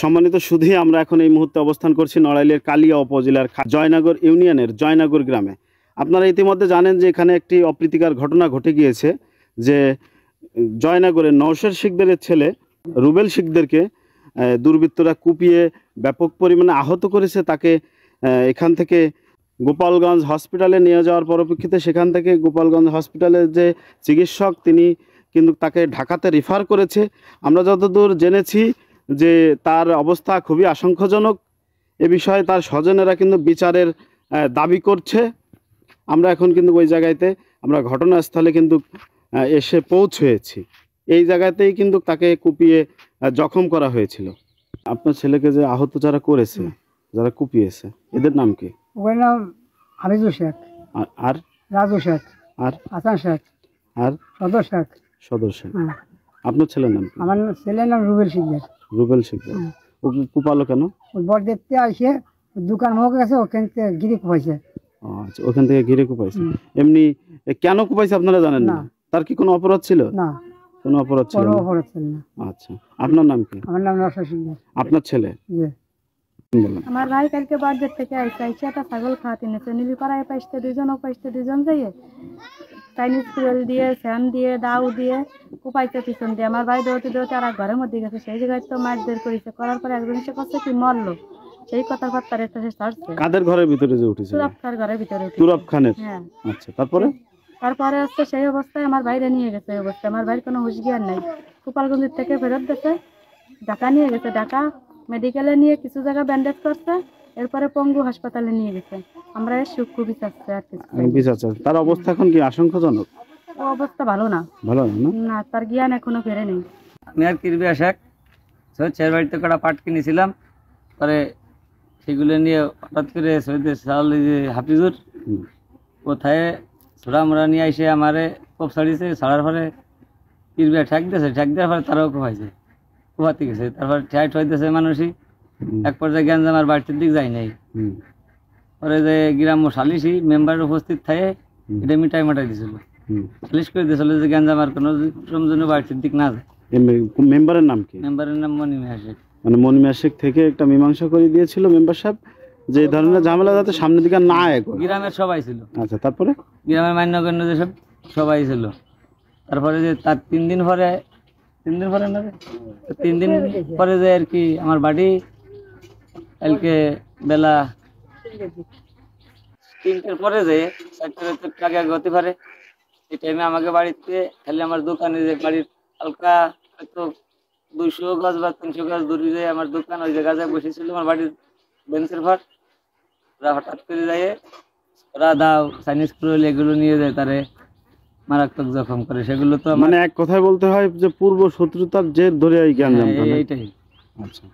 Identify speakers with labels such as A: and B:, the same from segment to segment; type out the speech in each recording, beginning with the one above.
A: সম্মানিত সুধী, আমরা এখন এই মুহূর্তে অবস্থান করছি নড়াইলের কালিয়া উপজেলার জয়নগর ইউনিয়নের জয়নগর গ্রামে। আপনারা ইতিমধ্যে জানেন যে এখানে একটি অপ্রীতিকর ঘটনা ঘটে গিয়েছে, যে জয়নগরের নওশের শিকদের ছেলে রুবেল শিকদেরকে দুর্বৃত্তরা কুপিয়ে ব্যাপক পরিমাণে আহত করেছে। তাকে এখান থেকে গোপালগঞ্জ হসপিটালে নিয়ে যাওয়ার পরিপ্রেক্ষিতে সেখান থেকে গোপালগঞ্জ হসপিটালের যে চিকিৎসক তিনি কিন্তু তাকে ঢাকাতে রেফার করেছে। আমরা যতদূর জেনেছি যে তার অবস্থা খুবই আশঙ্কাজনক। এ বিষয়ে তার স্বজনেরা কিন্তু বিচারের দাবি করছে। আমরা এখন কিন্তু ওই জায়গাতে আমরা ঘটনাস্থলে কিন্তু এসে পৌঁছেছি। এই জায়গাতেই কিন্তু তাকে কুপিয়ে জখম করা হয়েছিল। আপনার ছেলেকে যে আহত যারা করেছে, যারা কুপিয়েছে, এদের নাম কি?
B: ওর নাম হামিদুল শেখ,
A: আর
B: রাজু শেখ,
A: আর
B: হাসান শেখ, আর সদর শেখ।
A: সদর শেখ। আপনার ছেলের নাম?
B: আমার ছেলের নাম রুবেল শিকদার।
A: রুবেল শিকদার। ও কুপালো কেন?
B: ওই বর দেখতে আসে দোকান হোক গেছে, ওখান থেকে গিরে কুপাইছে।
A: আচ্ছা, ওখান থেকে ঘিরে কুপাইছে। এমনি কেন কুপাইছে আপনারা জানেন না? তার কি কোনো অপরাধ ছিল? না, কোনো অপরাধ ছিল না। আচ্ছা, আপনার নাম কি? আমার নাম রসা শিকদার। আপনার ছেলে?
C: আমার ভাই কালকে বাজার থেকে আইসা একটা ছাগল খাওয়াতে নিয়েছে। নীলিপাড়ায় পাইছে দুজন যাইয়ে চাইনিজ ফুয়েল দিয়ে, ফ্যান দিয়ে, দাউ দিয়ে কুপাইতে পিছন দিয়ে। আমার ভাই দৌড়তে দৌড়তে আর ঘরের মধ্যে গেছে। সেই জায়গায় তো মারধর করেছে। করার পরে একজন এসে করছে কি মরলো, সেই কথার বার্তার একটা সে ছাড়ছে।
A: কাদের ঘরের ভিতরে যে উঠেছে?
C: তুরাব খানের ঘরের ভিতরে।
A: তুরাব খানের?
C: হ্যাঁ।
A: আচ্ছা, তারপরে
C: হচ্ছে সেই অবস্থায় আমার বাইরে নিয়ে গেছে। এই অবস্থায় আমার ভাইয়ের কোনো হুঁশ জ্ঞান নাই। গোপালগঞ্জের থেকে ফেরত দিয়েছে, ঢাকা নিয়ে গেছে। ঢাকা মেডিকেলে নিয়ে কিছু জায়গা ব্যান্ডেজ করছে, এরপরে পঙ্গু হাসপাতালে নিয়ে গেছে। আমরা খুবই চাচ্ছে আর কিছু।
A: তার অবস্থা এখন কি আশঙ্কাজনক?
C: ও অবস্থা ভালো না।
A: ভালো না,
C: তার জ্ঞান এখনো ফেরে নেই।
D: আমি আর কিরবিয়া শেখ সৈয়দ বাড়িতে কটা পাট কিনেছিলাম, পরে সেগুলো নিয়ে হঠাৎ করে সৈয়দ হাফিজুর কোথায় ছোড়া মোড়া নিয়ে এসে আমারে কোপ ছাড়িয়েছে। ছাড়ার পরে কিরবিয়া ঠেক দিয়েছে, ঠেক দেওয়ার পরে তারাও কোপাইছে, কোপাতে গেছে। তারপরে ঠেট হইতেছে মানুষই। এক পর্যায়ে জ্ঞান আমার বাড়ির দিক যায় নাই। পরে যে গ্রাম্য সালিশি মেম্বার উপস্থিত থাকে, এটা মিটাই মাটাই দিয়েছিল, সালিশ করে দিয়েছিল যে জ্ঞান আমার কোনো জন্য বাড়ির দিক না যায়।
A: মেম্বারের নাম কি?
D: মেম্বারের নাম মনিমিয়া শেখ।
A: মানে মনিমিয়া শেখ থেকে একটা মীমাংসা করে দিয়েছিল মেম্বার সাহেব, যে এই ধরনের ঝামেলা যাতে সামনের দিকে না এগোয়।
D: গ্রামের সবাই ছিল।
A: আচ্ছা, তারপরে
D: গ্রামের মান্যগণ্য যেসব সবাই ছিল। তারপরে যে তার 3 দিন পরে না, 3 দিন পরে যে আর কি আমার বাড়ি কালকে বেলা 3টার পরে যে 4টা আগে হতে পারে, এই টাইমে আমাকে বাড়িতে খালি আমার দোকানে যে বাড়ির হালকা হয়তো 200 গজ বা 300 গজ দূরে যে আমার দোকান, ওই জায়গায় বসেছিল আমার বাড়ির বেঞ্চের ভার। ওরা হঠাৎ করে যায়, ওরা দাও চাইনিজ ফুয়েল এগুলো নিয়ে যায়, তারে মারাত্মক জখম করে। সেগুলো তো
A: মানে এক কথায় বলতে হয় যে পূর্ব শত্রুতার জের ধরে এই জ্ঞান।
D: এইটাই।
A: আচ্ছা,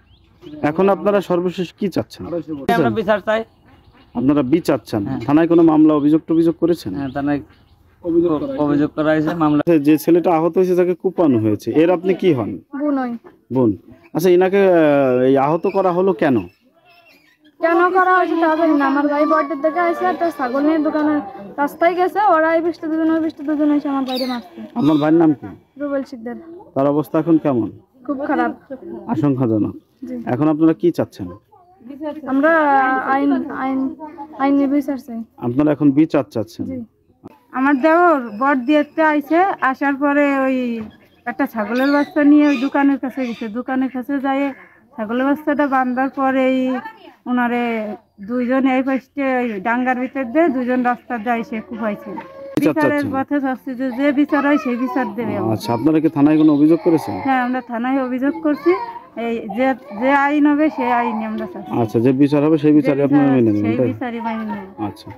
A: এখন আপনারা সর্বশেষ কি চাচ্ছেন?
D: আমরা বিচার চাই।
A: আপনারা বিচার চান? থানায় কোনো মামলা অভিযোগ করেছেন?
D: হ্যাঁ, থানায় অভিযোগ করা হয়েছে। মামলা
A: যে ছেলেটা আহত হয়েছে তাকে কুপানো হয়েছে, এর আপনি কি হন? বোন। আচ্ছা, ইনাকে এই আহত করা হলো কেন?
C: কেন করা হয়েছে তা জানি না। আমার ভাই বর্ডের দেখে আসে, একটা ছাগল নিয়ে দোকানে রাস্তায় গেছে। ওরা এই বৃষ্টি দুজন এসে আমার বাইরে মারছে।
A: আপনার ভাইয়ের নাম কি?
C: রুবেল শিকদার।
A: তার অবস্থা এখন কেমন?
C: খুব খারাপ,
A: আশঙ্কাজনক। এখন আপনারা কি চাচ্ছেন?
C: আমরা আইনি বিচার চাই।
A: আপনারা এখন বিচার চাচ্ছেন?
B: আমার দেওর বর দিতে আইছে, আসার পরে ওই একটা ছাগলের বাচ্চা নিয়ে ওই দোকানের কাছে গেছে। দোকানের কাছে যায় ছাগলের বাচ্চাটা বাঁধার পরে ওনারে 2জন এই পাশে ডাঙ্গার ভিতর দিয়ে 2জন রাস্তা যায় সে কুপাইছে। বিচারের পথে চাচ্ছি যে বিচার হয় সেই বিচার দেবে।
A: আচ্ছা, আপনারা কি থানায় কোনো অভিযোগ করেছেন?
B: হ্যাঁ, আমরা থানায় অভিযোগ করছি। এই যে আইন হবে সেই আইনে আমরা চাচ্ছি।
A: আচ্ছা, যে বিচার হবে সেই বিচারে আপনারা মেনে নেবেন?
B: সেই বিচারই মেনে নেব।
A: আচ্ছা।